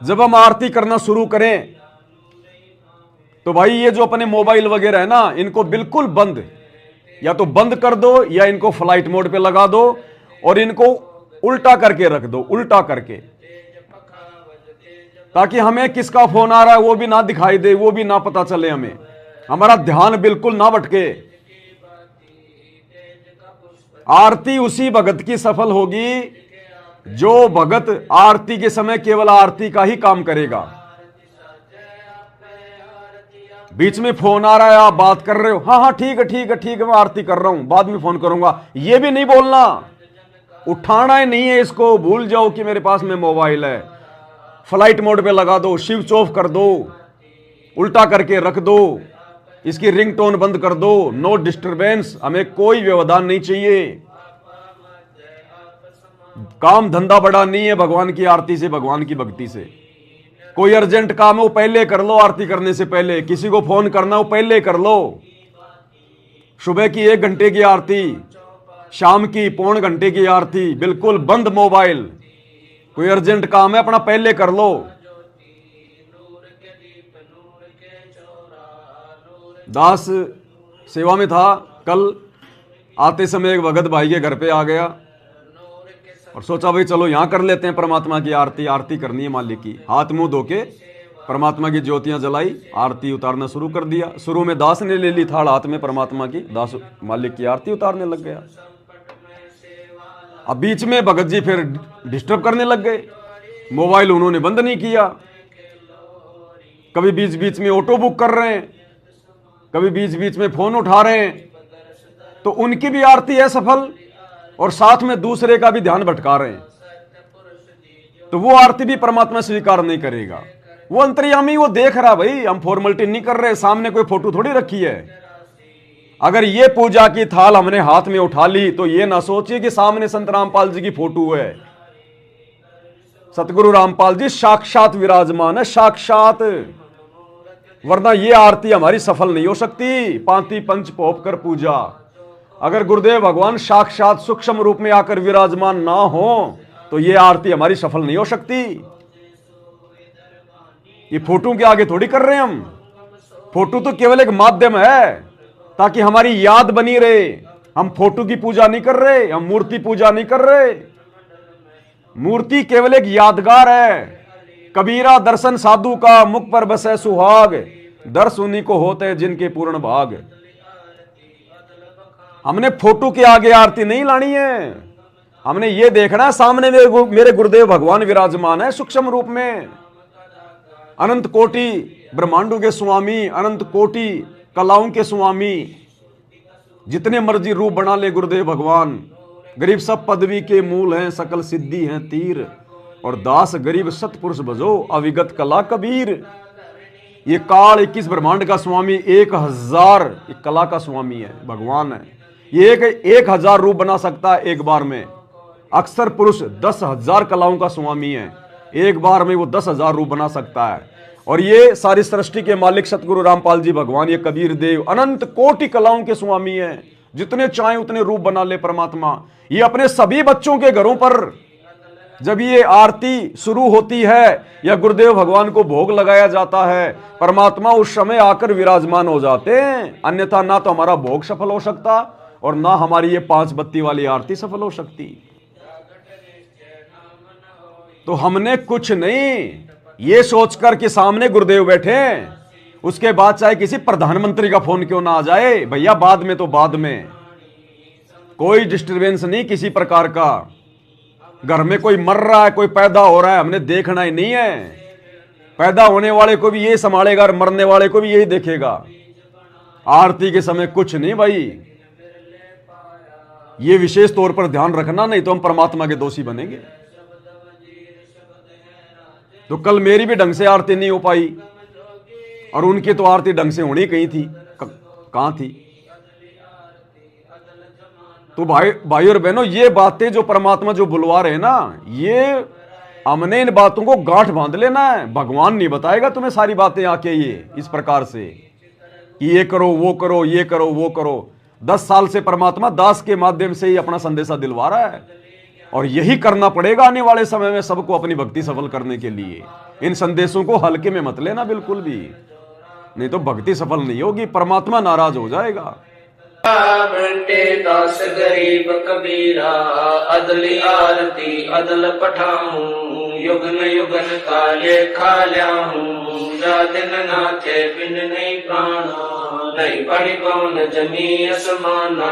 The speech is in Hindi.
जब हम आरती करना शुरू करें तो भाई ये जो अपने मोबाइल वगैरह है ना, इनको बिल्कुल बंद, या तो बंद कर दो या इनको फ्लाइट मोड पे लगा दो और इनको उल्टा करके रख दो, उल्टा करके, ताकि हमें किसका फोन आ रहा है वो भी ना दिखाई दे, वो भी ना पता चले, हमें हमारा ध्यान बिल्कुल ना भटके। आरती उसी भगत की सफल होगी जो भगत आरती के समय केवल आरती का ही काम करेगा। बीच में फोन आ रहा है, आप बात कर रहे हो, हाँ हाँ ठीक है ठीक है ठीक है, मैं आरती कर रहा हूं, बाद में फोन करूंगा, ये भी नहीं बोलना, उठाना ही नहीं है इसको। भूल जाओ कि मेरे पास में मोबाइल है, फ्लाइट मोड पे लगा दो, स्विच ऑफ कर दो, उल्टा करके रख दो, इसकी रिंगटोन बंद कर दो, नो डिस्टरबेंस, हमें कोई व्यवधान नहीं चाहिए। काम धंधा बड़ा नहीं है भगवान की आरती से, भगवान की भक्ति से। कोई अर्जेंट काम है वो पहले कर लो, आरती करने से पहले। किसी को फोन करना हो पहले कर लो। सुबह की 1 घंटे की आरती, शाम की पौन घंटे की आरती, बिल्कुल बंद मोबाइल। कोई अर्जेंट काम है अपना पहले कर लो। दास सेवा में था, कल आते समय एक भगत भाई के घर पे आ गया और सोचा भाई चलो यहां कर लेते हैं परमात्मा की आरती, आरती करनी है मालिक की। हाथ मुंह धो के परमात्मा की ज्योतियां जलाई, आरती उतारना शुरू कर दिया। शुरू में दास ने ले ली थाल हाथ में परमात्मा की, दास मालिक की आरती उतारने लग गया। अब बीच में भगत जी फिर डिस्टर्ब करने लग गए, मोबाइल उन्होंने बंद नहीं किया। कभी बीच बीच में ऑटो बुक कर रहे हैं, कभी बीच बीच में फोन उठा रहे हैं, तो उनकी भी आरती है सफल और साथ में दूसरे का भी ध्यान भटका रहे हैं, तो वो आरती भी परमात्मा स्वीकार नहीं करेगा। वो अंतर्यामी, वो देख रहा, भाई हम फॉर्मेलिटी नहीं कर रहे, सामने कोई फोटो थोड़ी रखी है। अगर ये पूजा की थाल हमने हाथ में उठा ली तो ये ना सोचिए कि सामने संत रामपाल जी की फोटो है। सतगुरु रामपाल जी साक्षात विराजमान है, साक्षात, वरना ये आरती हमारी सफल नहीं हो सकती। पांति पंच पोप कर पूजा, अगर गुरुदेव भगवान साक्षात सूक्ष्म रूप में आकर विराजमान ना हो तो ये आरती हमारी सफल नहीं हो सकती। ये फोटो के आगे थोड़ी कर रहे हैं हम, फोटो तो केवल एक माध्यम है ताकि हमारी याद बनी रहे। हम फोटो की पूजा नहीं कर रहे, हम मूर्ति पूजा नहीं कर रहे। मूर्ति केवल एक यादगार है। कबीरा दर्शन साधु का, मुख पर बसे सुहाग, दर्श उन्हीं को होते हैं जिनके पूर्ण भाग। हमने फोटो के आगे आरती नहीं लानी है, हमने ये देखना है सामने मेरे गुरुदेव भगवान विराजमान है सूक्ष्म रूप में। अनंत कोटि ब्रह्मांडों के स्वामी, अनंत कोटि कलाओं के स्वामी, जितने मर्जी रूप बना ले गुरुदेव भगवान। गरीब सब पदवी के मूल हैं, सकल सिद्धि हैं तीर, और दास गरीब सतपुरुष भजो अविगत कला कबीर। ये काल 21 ब्रह्मांड का स्वामी 1000 कला का स्वामी है, भगवान है। ये 1000 रूप बना सकता है एक बार में। अक्सर पुरुष 10,000 कलाओं का स्वामी है, एक बार में वो 10,000 रूप बना सकता है। और ये सारी सृष्टि के मालिक सतगुरु रामपाल जी भगवान, ये कबीर देव अनंत कोटि कलाओं के स्वामी हैं। जितने चाहे उतने रूप बना ले परमात्मा। ये अपने सभी बच्चों के घरों पर जब ये आरती शुरू होती है या गुरुदेव भगवान को भोग लगाया जाता है, परमात्मा उस समय आकर विराजमान हो जाते हैं। अन्यथा ना तो हमारा भोग सफल हो सकता और ना हमारी ये 5 बत्ती वाली आरती सफल हो सकती। तो हमने कुछ नहीं ये सोचकर कि सामने गुरुदेव बैठे, उसके बाद चाहे किसी प्रधानमंत्री का फोन क्यों ना आ जाए, भैया बाद में तो बाद में, कोई डिस्टरबेंस नहीं किसी प्रकार का। घर में कोई मर रहा है, कोई पैदा हो रहा है, हमने देखना ही नहीं है। पैदा होने वाले को भी यही संभालेगा और मरने वाले को भी यही देखेगा। आरती के समय कुछ नहीं भाई, ये विशेष तौर पर ध्यान रखना, नहीं तो हम परमात्मा के दोषी बनेंगे। तो कल मेरी भी ढंग से आरती नहीं हो पाई और उनकी तो आरती ढंग से होनी कहीं थी, कहां थी। तो भाई और बहनों, ये बातें जो परमात्मा जो बुलवा रहे हैं ना, ये हमने इन बातों को गांठ बांध लेना है। भगवान नहीं बताएगा तुम्हें सारी बातें आके ये इस प्रकार से कि ये करो वो करो, ये करो वो करो। 10 साल से परमात्मा दास के माध्यम से ही अपना संदेशा दिलवा रहा है। और यही करना पड़ेगा आने वाले समय में सबको अपनी भक्ति सफल करने के लिए। इन संदेशों को हल्के में मत लेना बिल्कुल भी, नहीं तो भक्ति सफल नहीं होगी, परमात्मा नाराज हो जाएगा। बंटे दास गरीब कबीरा, अदली आरती अदल पठाऊं, युगन युगन काले खा ल्याऊं, जा दिन नाथे बिन नहीं प्राणा, नहीं पड़ी पवन जमी असमाना।